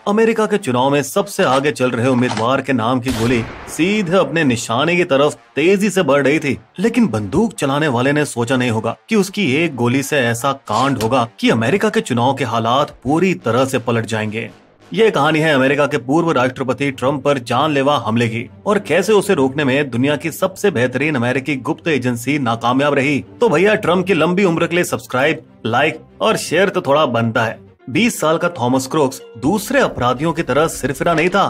America के चुनाव में सबसे आगे चल रहे उम्मीदवार के नाम की गोली सीधे अपने निशाने की तरफ तेजी से बढ़ रही थी, लेकिन बंदूक चलाने वाले ने सोचा नहीं होगा कि उसकी एक गोली से ऐसा कांड होगा कि अमेरिका के चुनाव के हालात पूरी तरह से पलट जाएंगे। ये कहानी है अमेरिका के पूर्व राष्ट्रपति ट्रंप पर जानलेवा हमले की और कैसे उसे रोकने में दुनिया की सबसे बेहतरीन अमेरिकी गुप्त एजेंसी नाकामयाब रही। तो भैया, ट्रंप की लंबी उम्र के लिए सब्सक्राइब, लाइक और शेयर तो थोड़ा बनता है। 20 साल का थॉमस क्रूक्स दूसरे अपराधियों की तरह सिरफिरा नहीं था।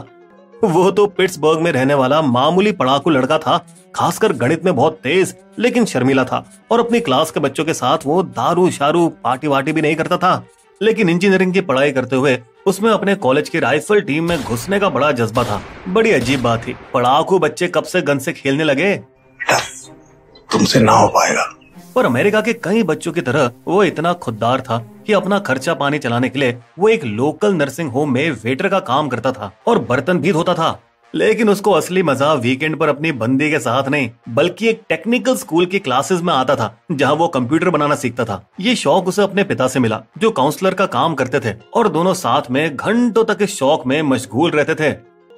वो तो पिट्सबर्ग में रहने वाला मामूली पढ़ाकू लड़का था। खासकर गणित में बहुत तेज लेकिन शर्मीला था और अपनी क्लास के बच्चों के साथ वो दारू शारू पार्टी वार्टी भी नहीं करता था। लेकिन इंजीनियरिंग की पढ़ाई करते हुए उसमें अपने कॉलेज की राइफल टीम में घुसने का बड़ा जज्बा था। बड़ी अजीब बात थी, पढ़ाकू बच्चे कब से गन से खेलने लगे। तुमसे ना हो पाएगा। पर अमेरिका के कई बच्चों की तरह वो इतना खुददार था कि अपना खर्चा पानी चलाने के लिए वो एक लोकल नर्सिंग होम में वेटर का काम करता था और बर्तन भी धोता था। लेकिन उसको असली मजा वीकेंड पर अपनी बंदी के साथ नहीं, बल्कि एक टेक्निकल स्कूल की क्लासेस में आता था, जहां वो कंप्यूटर बनाना सीखता था। ये शौक उसे अपने पिता से मिला, जो काउंसलर का काम करते थे, और दोनों साथ में घंटों तक इस शौक में मशगूल रहते थे।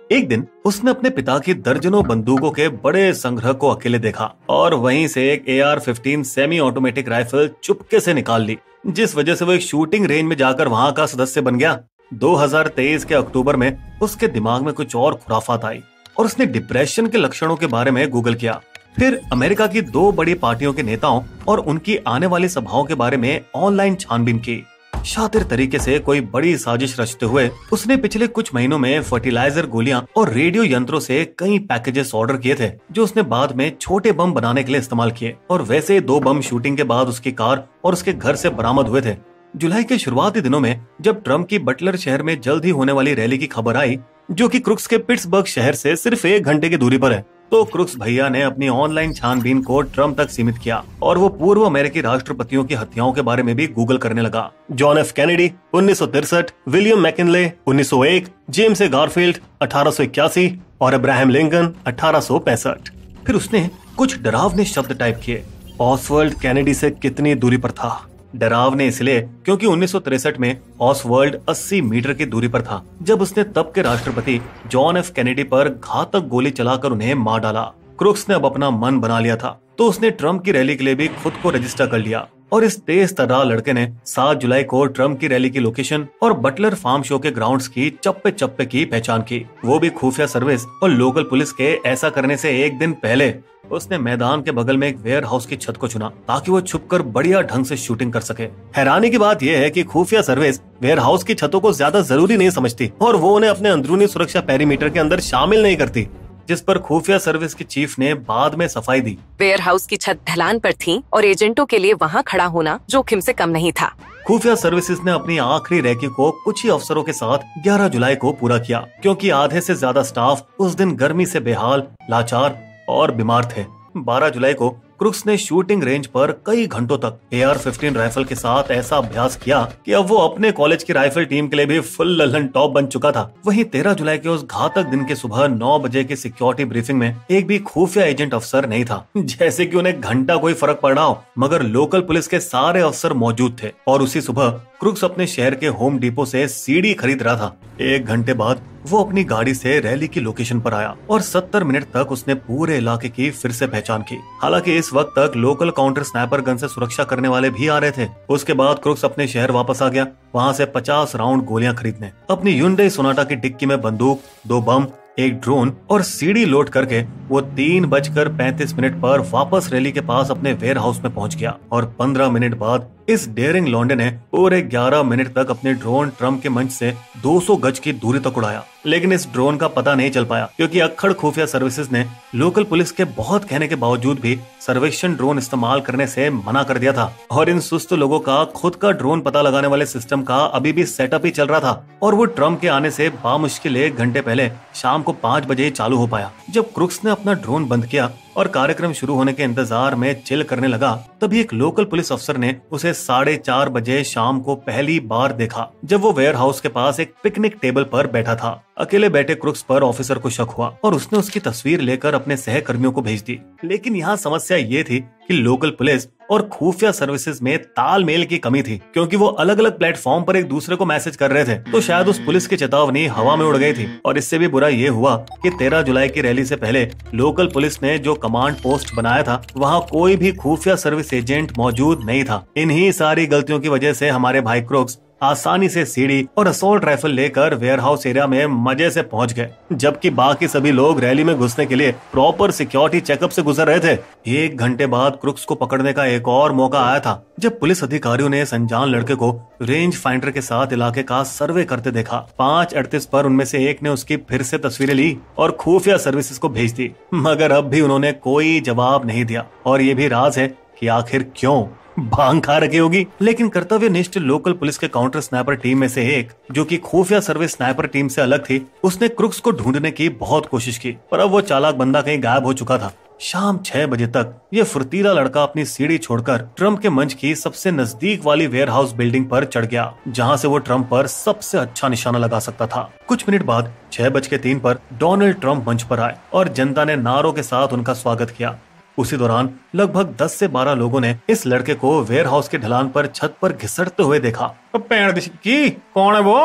एक दिन उसने अपने पिता की दर्जनों बंदूकों के बड़े संग्रह को अकेले देखा और वहीं से एक AR-15 सेमी ऑटोमेटिक राइफल चुपके से निकाल ली, जिस वजह से वो एक शूटिंग रेंज में जाकर वहां का सदस्य बन गया। 2023 के अक्टूबर में उसके दिमाग में कुछ और खुराफात आई और उसने डिप्रेशन के लक्षणों के बारे में गूगल किया। फिर अमेरिका की 2 बड़ी पार्टियों के नेताओं और उनकी आने वाली सभाओं के बारे में ऑनलाइन छानबीन की। शातिर तरीके से कोई बड़ी साजिश रचते हुए उसने पिछले कुछ महीनों में फर्टिलाइजर गोलियां और रेडियो यंत्रों से कई पैकेजेस ऑर्डर किए थे, जो उसने बाद में छोटे बम बनाने के लिए इस्तेमाल किए। और वैसे 2 बम शूटिंग के बाद उसकी कार और उसके घर से बरामद हुए थे। जुलाई के शुरुआती दिनों में जब ट्रंप की बटलर शहर में जल्द ही होने वाली रैली की खबर आई, जो कि क्रूक्स के पिट्सबर्ग शहर से सिर्फ 1 घंटे की दूरी पर है, तो क्रूक्स भैया ने अपनी ऑनलाइन छानबीन को ट्रंप तक सीमित किया और वो पूर्व अमेरिकी राष्ट्रपतियों की हत्याओं के बारे में भी गूगल करने लगा। John F Kennedy 1963, William McKinley 1901, James ए गारफील्ड 1881 और अब्राहम लिंकन 1865। फिर उसने कुछ डरावने शब्द टाइप किए। ऑसवर्ल्ड कैनेडी से कितनी दूरी पर था? डरावने इसलिए क्योंकि 1963 में ऑसवर्ल्ड 80 मीटर की दूरी पर था, जब उसने तब के राष्ट्रपति जॉन एफ कैनेडी पर घातक गोली चलाकर उन्हें मार डाला। क्रूक्स ने अब अपना मन बना लिया था, तो उसने ट्रंप की रैली के लिए भी खुद को रजिस्टर कर लिया और इस तेज तर्रार लड़के ने 7 जुलाई को ट्रंप की रैली की लोकेशन और बटलर फार्म शो के ग्राउंड्स की चप्पे चप्पे की पहचान की। वो भी खुफिया सर्विस और लोकल पुलिस के ऐसा करने से एक दिन पहले उसने मैदान के बगल में एक वेयर हाउस की छत को चुना, ताकि वो छुपकर बढ़िया ढंग से शूटिंग कर सके। हैरानी की बात यह है कि खुफिया सर्विस वेयर हाउस की छतों को ज्यादा जरूरी नहीं समझती और वो उन्हें अपने अंदरूनी सुरक्षा पेरीमीटर के अंदर शामिल नहीं करती, जिस पर खुफिया सर्विस की चीफ ने बाद में सफाई दी। वेयर हाउस की छत ढलान पर थी और एजेंटों के लिए वहाँ खड़ा होना जोखिम से कम नहीं था। खुफिया सर्विसेज ने अपनी आखिरी रैकी को कुछ ही अफसरों के साथ 11 जुलाई को पूरा किया, क्योंकि आधे से ज्यादा स्टाफ उस दिन गर्मी से बेहाल, लाचार और बीमार थे। 12 जुलाई को क्रूक्स ने शूटिंग रेंज पर कई घंटों तक AR-15 राइफल के साथ ऐसा अभ्यास किया कि अब वो अपने कॉलेज की राइफल टीम के लिए भी फुल लल्लन टॉप बन चुका था। वहीं 13 जुलाई के उस घातक दिन के सुबह 9 बजे की सिक्योरिटी ब्रीफिंग में एक भी खुफिया एजेंट अफसर नहीं था, जैसे कि उन्हें घंटा कोई फर्क पड़ रहा हो, मगर लोकल पुलिस के सारे अफसर मौजूद थे। और उसी सुबह क्रूक्स अपने शहर के होम डिपो से सीडी खरीद रहा था। 1 घंटे बाद वो अपनी गाड़ी से रैली की लोकेशन पर आया और 70 मिनट तक उसने पूरे इलाके की फिर से पहचान की। हालांकि इस वक्त तक लोकल काउंटर स्नाइपर गन से सुरक्षा करने वाले भी आ रहे थे। उसके बाद क्रूक्स अपने शहर वापस आ गया, वहाँ से 50 राउंड गोलियां खरीदने। अपनी ह्युंडई सोनाटा की डिक्की में बंदूक, 2 बम, एक ड्रोन और सीडी लोड करके वो 3:35 पर वापस रैली के पास अपने वेयर हाउस में पहुंच गया और 15 मिनट बाद इस डेयरिंग लौंडे ने पूरे 11 मिनट तक अपने ड्रोन ट्रंप के मंच से 200 गज की दूरी तक उड़ाया। लेकिन इस ड्रोन का पता नहीं चल पाया, क्योंकि अक्खड़ खुफिया सर्विसेज ने लोकल पुलिस के बहुत कहने के बावजूद भी सर्वेक्षण ड्रोन इस्तेमाल करने से मना कर दिया था। और इन सुस्त लोगों का खुद का ड्रोन पता लगाने वाले सिस्टम का अभी भी सेटअप ही चल रहा था और वो ट्रंप के आने से बामुश्किल 1 घंटे पहले शाम को 5 बजे चालू हो पाया। जब क्रूक्स ने अपना ड्रोन बंद किया और कार्यक्रम शुरू होने के इंतजार में चिल करने लगा, तभी एक लोकल पुलिस अफसर ने उसे 4:30 बजे शाम को पहली बार देखा, जब वो वेयर हाउस के पास एक पिकनिक टेबल पर बैठा था। अकेले बैठे क्रूक्स पर ऑफिसर को शक हुआ और उसने उसकी तस्वीर लेकर अपने सहकर्मियों को भेज दी। लेकिन यहाँ समस्या ये थी कि लोकल पुलिस और खुफिया सर्विसेज में तालमेल की कमी थी, क्योंकि वो अलग अलग प्लेटफॉर्म पर एक दूसरे को मैसेज कर रहे थे। तो शायद उस पुलिस की चेतावनी हवा में उड़ गई थी। और इससे भी बुरा ये हुआ कि 13 जुलाई की रैली से पहले लोकल पुलिस ने जो कमांड पोस्ट बनाया था, वहाँ कोई भी खुफिया सर्विस एजेंट मौजूद नहीं था। इन्हीं सारी गलतियों की वजह से हमारे भाई क्रुक्स आसानी से सीढ़ी और असॉल्ट राइफल लेकर वेयरहाउस एरिया में मजे से पहुंच गए, जबकि बाकी सभी लोग रैली में घुसने के लिए प्रॉपर सिक्योरिटी चेकअप से गुजर रहे थे। 1 घंटे बाद क्रुक्स को पकड़ने का एक और मौका आया था, जब पुलिस अधिकारियों ने इस अनजान लड़के को रेंज फाइंडर के साथ इलाके का सर्वे करते देखा। 5:38 पर उनमें से एक ने उसकी फिर से तस्वीरें ली और खुफिया सर्विसेज को भेज दी, मगर अब भी उन्होंने कोई जवाब नहीं दिया। और ये भी राज है कि आखिर क्यों, भांग खा रखी होगी। लेकिन कर्तव्यनिष्ठ लोकल पुलिस के काउंटर स्नाइपर टीम में से एक, जो कि खुफिया सर्विस स्नाइपर टीम से अलग थी, उसने क्रुक्स को ढूंढने की बहुत कोशिश की, पर अब वो चालाक बंदा कहीं गायब हो चुका था। शाम 6 बजे तक ये फुर्तीला लड़का अपनी सीढ़ी छोड़कर ट्रम्प के मंच की सबसे नजदीक वाली वेयरहाउस बिल्डिंग पर चढ़ गया, जहां से वो ट्रम्प पर सबसे अच्छा निशाना लगा सकता था। कुछ मिनट बाद 6:03 पर डोनाल्ड ट्रम्प मंच पर आए और जनता ने नारों के साथ उनका स्वागत किया। उसी दौरान लगभग 10 से 12 लोगों ने इस लड़के को वेयरहाउस के ढलान पर छत पर घिसटते हुए देखा। पेड़ की कौन है वो?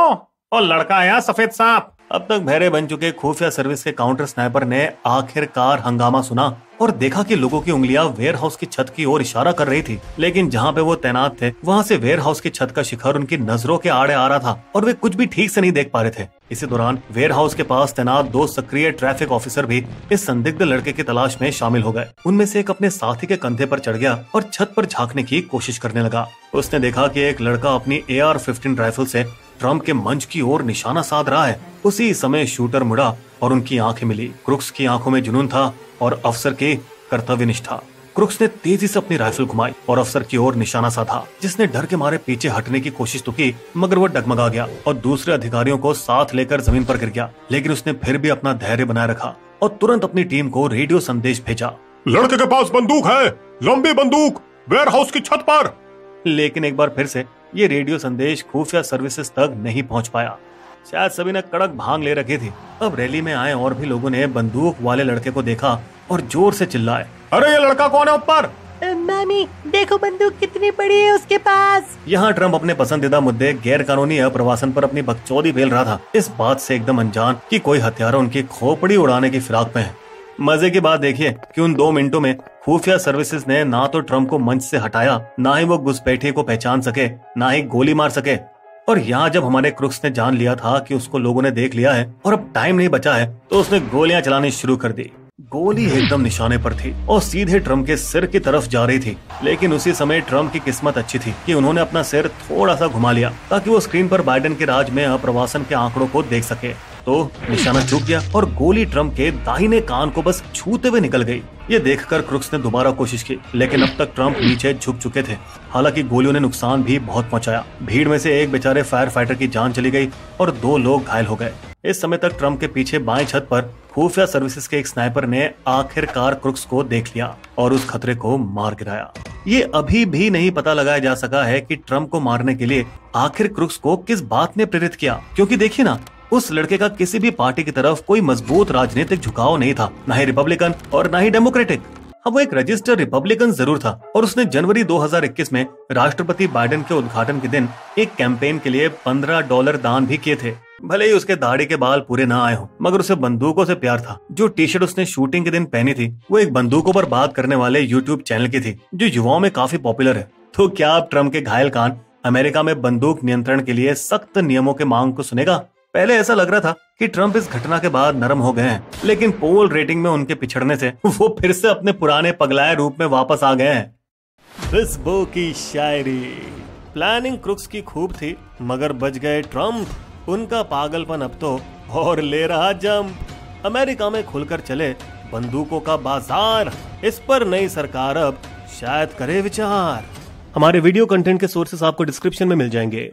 और लड़का है सफेद सांप। अब तक बहरे बन चुके खुफिया सर्विस के काउंटर स्नाइपर ने आखिरकार हंगामा सुना और देखा कि लोगों की उंगलियां वेयरहाउस की छत की ओर इशारा कर रही थी। लेकिन जहां पे वो तैनात थे, वहां से वेयरहाउस की छत का शिखर उनकी नजरों के आड़े आ रहा था और वे कुछ भी ठीक से नहीं देख पा रहे थे। इसी दौरान वेयरहाउस के पास तैनात 2 सक्रिय ट्रैफिक ऑफिसर भी इस संदिग्ध लड़के की तलाश में शामिल हो गए। उनमें से एक अपने साथी के कंधे पर चढ़ गया और छत पर झांकने की कोशिश करने लगा। उसने देखा कि एक लड़का अपनी AR-15 राइफल से ट्रम्प के मंच की ओर निशाना साध रहा है। उसी समय शूटर मुड़ा और उनकी आंखें मिली। क्रुक्स की आंखों में जुनून था और अफसर की कर्तव्यनिष्ठा। क्रुक्स ने तेजी से अपनी राइफल घुमाई और अफसर की ओर निशाना साधा, जिसने डर के मारे पीछे हटने की कोशिश तो की, मगर वो डगमगा गया और दूसरे अधिकारियों को साथ लेकर जमीन पर गिर गया। लेकिन उसने फिर भी अपना धैर्य बनाए रखा और तुरंत अपनी टीम को रेडियो संदेश भेजा। लड़के के पास बंदूक है, लंबी बंदूक, वेयरहाउस की छत पर। लेकिन एक बार फिर से ये रेडियो संदेश खुफिया सर्विसेज तक नहीं पहुंच पाया। शायद सभी ने कड़क भांग ले रखी थी। अब रैली में आए और भी लोगों ने बंदूक वाले लड़के को देखा और जोर से चिल्लाए, अरे ये लड़का कौन है ऊपर? मामी देखो बंदूक कितनी बड़ी है उसके पास। यहाँ ट्रम्प अपने पसंदीदा मुद्दे गैर कानूनी अप्रवासन पर अपनी बकचोदी फैल रहा था, इस बात से एकदम अनजान कि कोई हत्यारा उनकी खोपड़ी उड़ाने की फिराक में है। मजे की बात देखिए कि उन 2 मिनटों में खुफिया सर्विसेज ने ना तो ट्रम्प को मंच से हटाया, ना ही वो घुसपैठिए को पहचान सके, ना ही गोली मार सके। और यहाँ जब हमारे क्रुक्स ने जान लिया था कि उसको लोगों ने देख लिया है और अब टाइम नहीं बचा है, तो उसने गोलियां चलानी शुरू कर दी। गोली एकदम निशाने पर थी और सीधे ट्रम्प के सिर की तरफ जा रही थी। लेकिन उसी समय ट्रम्प की किस्मत अच्छी थी कि उन्होंने अपना सिर थोड़ा सा घुमा लिया ताकि वो स्क्रीन पर बाइडेन के राज में अप्रवासन के आंकड़ों को देख सके। तो निशाना चूक गया और गोली ट्रम्प के दाहिने कान को बस छूते हुए निकल गई। ये देखकर क्रुक्स ने दोबारा कोशिश की, लेकिन अब तक ट्रम्प नीचे झुक चुके थे। हालांकि गोलियों ने नुकसान भी बहुत पहुंचाया। भीड़ में से एक बेचारे फायर फाइटर की जान चली गई और 2 लोग घायल हो गए। इस समय तक ट्रम्प के पीछे बाएं छत पर खुफिया सर्विसेज के एक स्नाइपर ने आखिरकार क्रुक्स को देख लिया और उस खतरे को मार गिराया। ये अभी भी नहीं पता लगाया जा सका है कि ट्रम्प को मारने के लिए आखिर क्रुक्स को किस बात ने प्रेरित किया, क्योंकि देखिए ना, उस लड़के का किसी भी पार्टी की तरफ कोई मजबूत राजनीतिक झुकाव नहीं था, न ही रिपब्लिकन और न ही डेमोक्रेटिक। अब वो एक रजिस्टर्ड रिपब्लिकन जरूर था और उसने जनवरी 2021 में राष्ट्रपति बाइडेन के उद्घाटन के दिन एक कैंपेन के लिए $15 दान भी किए थे। भले ही उसके दाढ़ी के बाल पूरे ना आए हो, मगर उसे बंदूकों से प्यार था। जो टी-शर्ट उसने शूटिंग के दिन पहनी थी, वो एक बंदूकों पर बात करने वाले यूट्यूब चैनल की थी, जो युवाओं में काफी पॉपुलर है। तो क्या अब ट्रम्प के घायल कान अमेरिका में बंदूक नियंत्रण के लिए सख्त नियमों के मांग को सुनेगा? पहले ऐसा लग रहा था कि ट्रम्प इस घटना के बाद नरम हो गए हैं, लेकिन पोल रेटिंग में उनके पिछड़ने से वो फिर से अपने पुराने पगलाए रूप में वापस आ गए हैं। खुशबू की शायरी। प्लानिंग क्रुक्स की खूब थी, मगर बच गए ट्रम्प। उनका पागलपन अब तो और ले रहा जंप। अमेरिका में खुलकर चले बंदूकों का बाजार, इस पर नई सरकार अब शायद करे विचार। हमारे वीडियो कंटेंट के सोर्सेस आपको डिस्क्रिप्शन में मिल जाएंगे।